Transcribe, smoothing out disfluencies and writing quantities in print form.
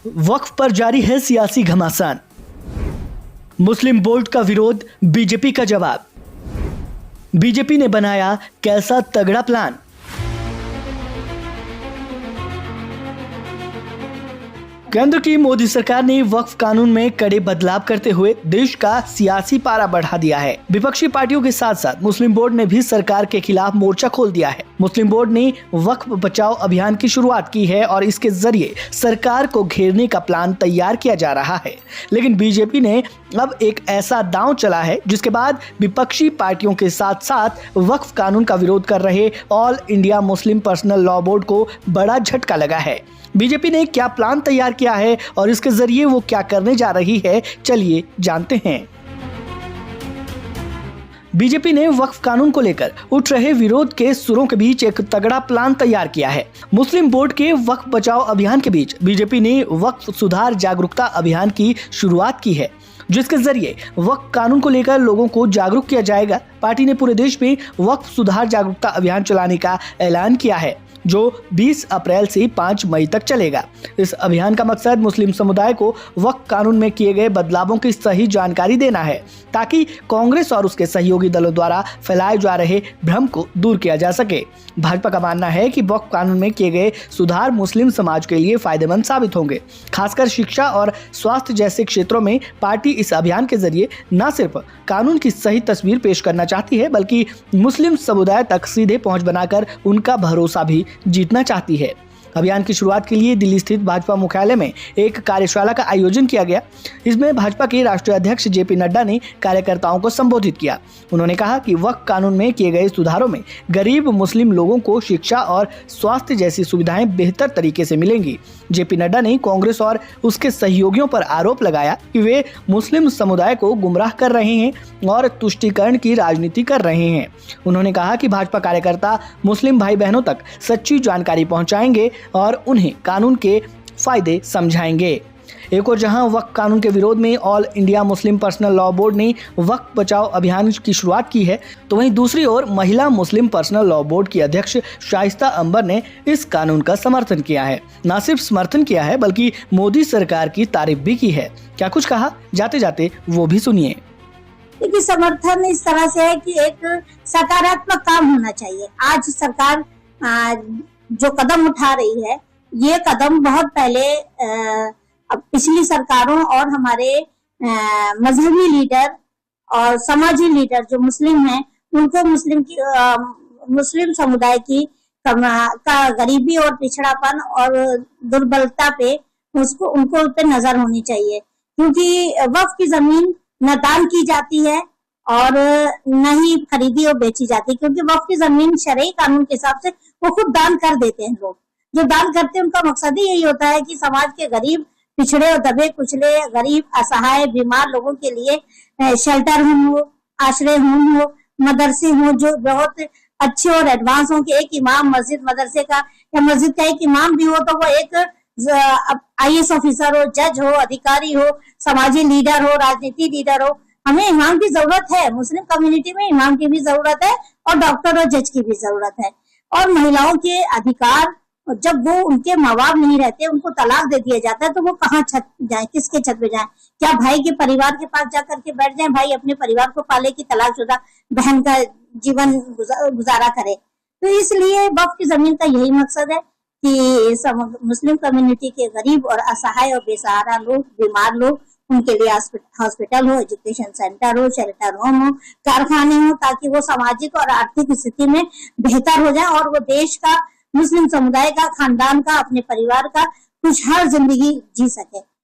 वक्फ पर जारी है सियासी घमासान। मुस्लिम बोर्ड का विरोध, बीजेपी का जवाब। बीजेपी ने बनाया कैसा तगड़ा प्लान। केंद्र की मोदी सरकार ने वक्फ कानून में कड़े बदलाव करते हुए देश का सियासी पारा बढ़ा दिया है। विपक्षी पार्टियों के साथ साथ मुस्लिम बोर्ड ने भी सरकार के खिलाफ मोर्चा खोल दिया है। मुस्लिम बोर्ड ने वक्फ बचाओ अभियान की शुरुआत की है और इसके जरिए सरकार को घेरने का प्लान तैयार किया जा रहा है। लेकिन बीजेपी ने अब एक ऐसा दांव चला है जिसके बाद विपक्षी पार्टियों के साथ साथ वक्फ कानून का विरोध कर रहे all India Muslim personal law board को बड़ा झटका लगा है। बीजेपी ने क्या प्लान तैयार किया है और इसके जरिए वो क्या करने जा रही है, चलिए जानते हैं। बीजेपी ने वक्फ कानून को लेकर उठ रहे विरोध के सुरों के बीच एक तगड़ा प्लान तैयार किया है। मुस्लिम बोर्ड के वक्फ बचाओ अभियान के बीच बीजेपी ने वक्फ सुधार जागरूकता अभियान की शुरुआत की है, जिसके जरिए वक्फ कानून को लेकर लोगों को जागरूक किया जाएगा। पार्टी ने पूरे देश में वक्फ सुधार जागरूकता अभियान चलाने का ऐलान किया है, जो 20 अप्रैल से 5 मई तक चलेगा। इस अभियान का मकसद मुस्लिम समुदाय को वक्फ कानून में किए गए बदलावों की सही जानकारी देना है, ताकि कांग्रेस और उसके सहयोगी दलों द्वारा फैलाए जा रहे भ्रम को दूर किया जा सके। भाजपा का मानना है कि वक्फ कानून में किए गए सुधार मुस्लिम समाज के लिए फायदेमंद साबित होंगे। खासकर शिक्षा और स्वास्थ्य जैसे क्षेत्रों में पार्टी इस अभियान के जरिए न सिर्फ कानून की सही तस्वीर पेश करना चाहती है, बल्कि मुस्लिम समुदाय तक सीधे पहुंच बनाकर उनका भरोसा भी जीतना चाहती है। अभियान की शुरुआत के लिए दिल्ली स्थित भाजपा मुख्यालय में एक कार्यशाला का आयोजन किया गया। इसमें भाजपा के राष्ट्रीय अध्यक्ष जेपी नड्डा ने कार्यकर्ताओं को संबोधित किया। उन्होंने कहा कि वक्फ कानून में किए गए सुधारों में गरीब मुस्लिम लोगों को शिक्षा और स्वास्थ्य जैसी सुविधाएं बेहतर तरीके से मिलेंगी। जेपी नड्डा ने कांग्रेस और उसके सहयोगियों पर आरोप लगाया कि वे मुस्लिम समुदाय को गुमराह कर रहे हैं और तुष्टीकरण की राजनीति कर रहे हैं। उन्होंने कहा कि भाजपा कार्यकर्ता मुस्लिम भाई बहनों तक सच्ची जानकारी पहुंचाएंगे और उन्हें कानून के फायदे समझाएंगे। एक और जहां वक्फ कानून के विरोध में all India Muslim personal law board ने वक्फ बचाओ अभियान की शुरुआत की है, तो वहीं दूसरी ओर महिला मुस्लिम पर्सनल लॉ बोर्ड की अध्यक्ष शाइस्ता अंबर ने इस कानून का समर्थन किया है। न सिर्फ समर्थन किया है, बल्कि मोदी सरकार की तारीफ भी की है। क्या कुछ कहा, जाते जाते वो भी सुनिए। देखिए, समर्थन इस तरह से है कि एक सकारात्मक काम होना चाहिए। आज सरकार जो कदम उठा रही है, ये कदम बहुत पहले पिछली सरकारों और हमारे मजहबी लीडर और समाजी लीडर जो मुस्लिम हैं, उनको मुस्लिम समुदाय की का गरीबी और पिछड़ापन और दुर्बलता पे उनको पे नजर होनी चाहिए, क्योंकि वक्फ की जमीन न दान की जाती है और न ही खरीदी और बेची जाती है, क्योंकि वक्फ की जमीन शरई कानून के हिसाब से वो खुद दान कर देते हैं। लोग जो दान करते हैं उनका मकसद ही यही होता है कि समाज के गरीब, पिछड़े और दबे कुचले, गरीब, असहाय, बीमार लोगों के लिए शेल्टर होम हो, आश्रय होम हो, मदरसे हो जो बहुत अच्छे और एडवांस हो। कि एक इमाम मस्जिद मदरसे का या मस्जिद का एक इमाम भी हो तो वो एक IAS ऑफिसर हो, जज हो, अधिकारी हो, समाजी लीडर हो, राजनीति लीडर हो। हमें इमाम की जरूरत है, मुस्लिम कम्युनिटी में इमाम की भी जरूरत है और डॉक्टर और जज की भी जरूरत है। और महिलाओं के अधिकार, जब वो उनके माँ बाप नहीं रहते, उनको तलाक दे दिया जाता है, तो वो कहाँ छत जाए, किसके छत पे जाए? क्या भाई के परिवार के पास जाकर के बैठ जाए, भाई अपने परिवार को पाले कि तलाकशुदा बहन का जीवन गुजारा करे? तो इसलिए वक्फ की जमीन का यही मकसद है कि मुस्लिम कम्युनिटी के गरीब और असहाय और बेसहारा लोग, बीमार लोग, उनके लिए हॉस्पिटल हो, एजुकेशन सेंटर हो, शेल्टर होम हो, कारखाने हो, ताकि वो सामाजिक और आर्थिक स्थिति में बेहतर हो जाए और वो देश का, मुस्लिम समुदाय का, खानदान का, अपने परिवार का खुशहाल जिंदगी जी सके।